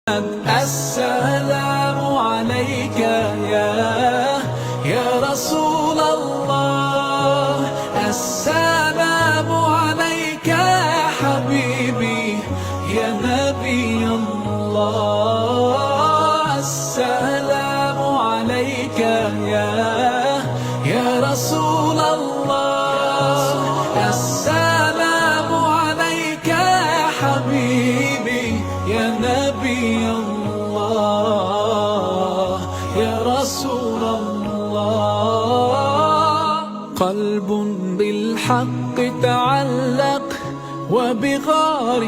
السلام عليك يا رسول الله، السلام عليك يا حبيبي يا نبي الله، السلام عليك يا رسول الله، السلام عليك يا حبيبي يا نبي الله يا رسول الله. قلب بالحق تعلق وبغار